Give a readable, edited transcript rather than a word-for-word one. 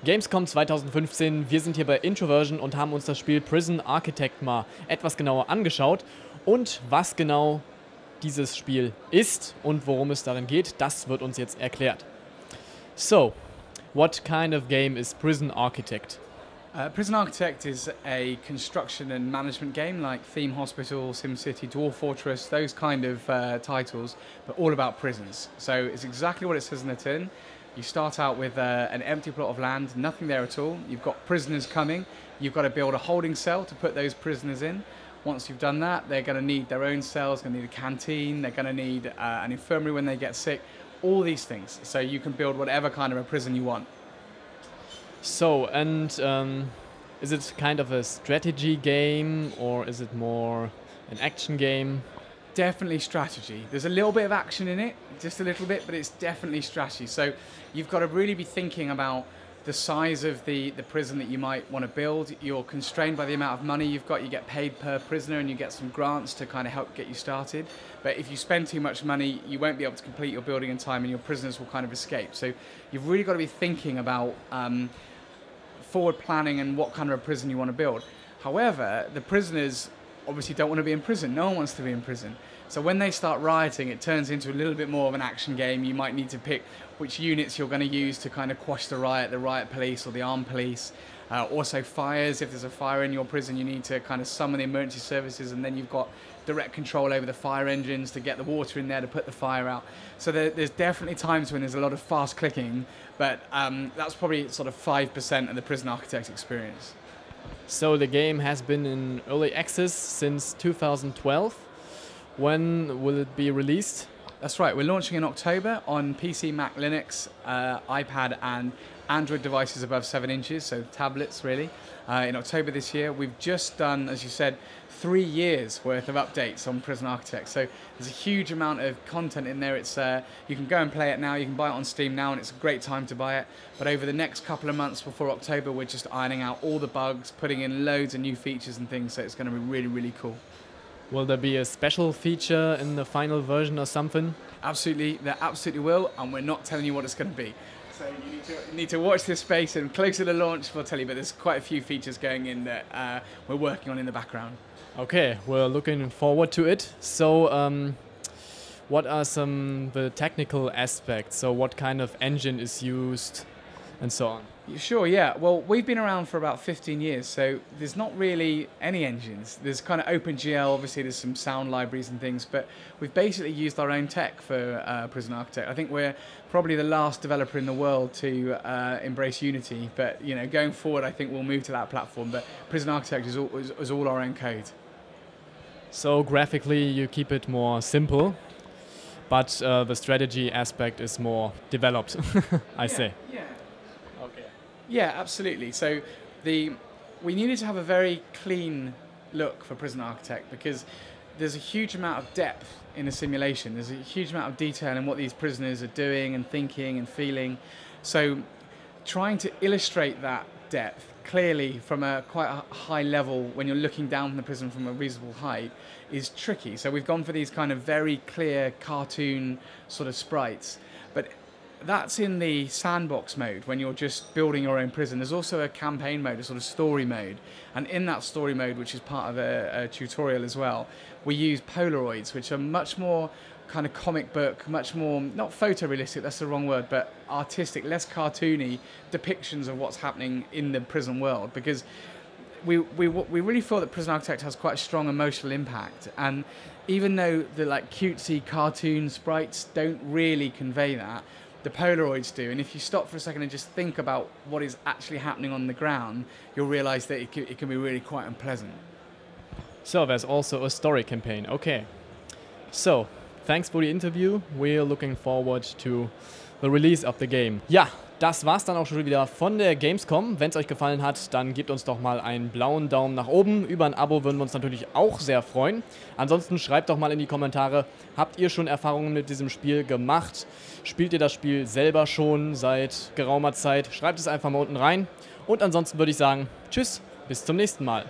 Gamescom 2015, wir sind hier bei Introversion und haben uns das Spiel Prison Architect mal etwas genauer angeschaut. Und was genau dieses Spiel ist und worum es darin geht, das wird uns jetzt erklärt. So, what kind of game is Prison Architect? Prison Architect is a construction and management game like Theme Hospital, SimCity, Dwarf Fortress, those kind of titles, but all about prisons. So it's exactly what it says in the tin. You start out with an empty plot of land, nothing there at all. You've got prisoners coming. You've got to build a holding cell to put those prisoners in. Once you've done that, they're going to need their own cells, going to need a canteen, they're going to need an infirmary when they get sick, all these things. So you can build whatever kind of a prison you want. So, and is it kind of a strategy game or is it more an action game? Definitely strategy. There's a little bit of action in it, just a little bit, but it's definitely strategy. So you've got to really be thinking about the size of the prison that you might want to build. You're constrained by the amount of money you've got. You get paid per prisoner and you get some grants to kind of help get you started. But if you spend too much money, you won't be able to complete your building in time and your prisoners will kind of escape. So you've really got to be thinking about forward planning and what kind of a prison you want to build. However, the prisoners obviously don't want to be in prison. No one wants to be in prison. So when they start rioting, it turns into a little bit more of an action game. You might need to pick which units you're going to use to kind of quash the riot police or the armed police. Also fires, if there's a fire in your prison, you need to kind of summon the emergency services, and then you've got direct control over the fire engines to get the water in there to put the fire out. So there's definitely times when there's a lot of fast clicking, but that's probably sort of 5% of the Prison Architect experience. So the game has been in early access since 2012. When will it be released? That's right, we're launching in October on PC, Mac, Linux, iPad and Android devices above 7 inches, so tablets really, in October this year. We've just done, as you said, 3 years worth of updates on Prison Architect. So there's a huge amount of content in there. It's you can go and play it now, you can buy it on Steam now, and it's a great time to buy it. But over the next couple of months before October, we're just ironing out all the bugs, putting in loads of new features and things, so it's going to be really, really cool. Will there be a special feature in the final version or something? Absolutely, there absolutely will, and we're not telling you what it's going to be. So you need to watch this space, and closer to launch we'll tell you, but there's quite a few features going in that we're working on in the background. Okay, we're looking forward to it. So what are the technical aspects? So what kind of engine is used and so on? Sure, yeah. Well, we've been around for about 15 years, so there's not really any engines. There's kind of OpenGL, obviously there's some sound libraries and things, but we've basically used our own tech for Prison Architect. I think we're probably the last developer in the world to embrace Unity, but you know, going forward I think we'll move to that platform, but Prison Architect is all our own code. So graphically you keep it more simple, but the strategy aspect is more developed, I say. Yeah. Okay. Yeah, absolutely. So we needed to have a very clean look for Prison Architect because there's a huge amount of depth in a simulation. There's a huge amount of detail in what these prisoners are doing and thinking and feeling. So trying to illustrate that depth clearly from quite a high level when you're looking down from the prison from a reasonable height is tricky. So we've gone for these kind of very clear cartoon sort of sprites. But that's in the sandbox mode when you're just building your own prison. There's also a campaign mode, a sort of story mode. And in that story mode, which is part of a tutorial as well, we use Polaroids, which are much more kind of comic book, much more, not photorealistic, that's the wrong word, but artistic, less cartoony depictions of what's happening in the prison world. Because we really feel that Prison Architect has quite a strong emotional impact. And even though the like cutesy cartoon sprites don't really convey that, the Polaroids do. And if you stop for a second and just think about what is actually happening on the ground, you'll realize that it can be really quite unpleasant. So there's also a story campaign. Okay. So, thanks for the interview. We're looking forward to the release of the game. Ja, das war's dann auch schon wieder von der Gamescom. Wenn es euch gefallen hat, dann gebt uns doch mal einen blauen Daumen nach oben. Über ein Abo würden wir uns natürlich auch sehr freuen. Ansonsten schreibt doch mal in die Kommentare, habt ihr schon Erfahrungen mit diesem Spiel gemacht? Spielt ihr das Spiel selber schon seit geraumer Zeit? Schreibt es einfach mal unten rein. Und ansonsten würde ich sagen, tschüss, bis zum nächsten Mal.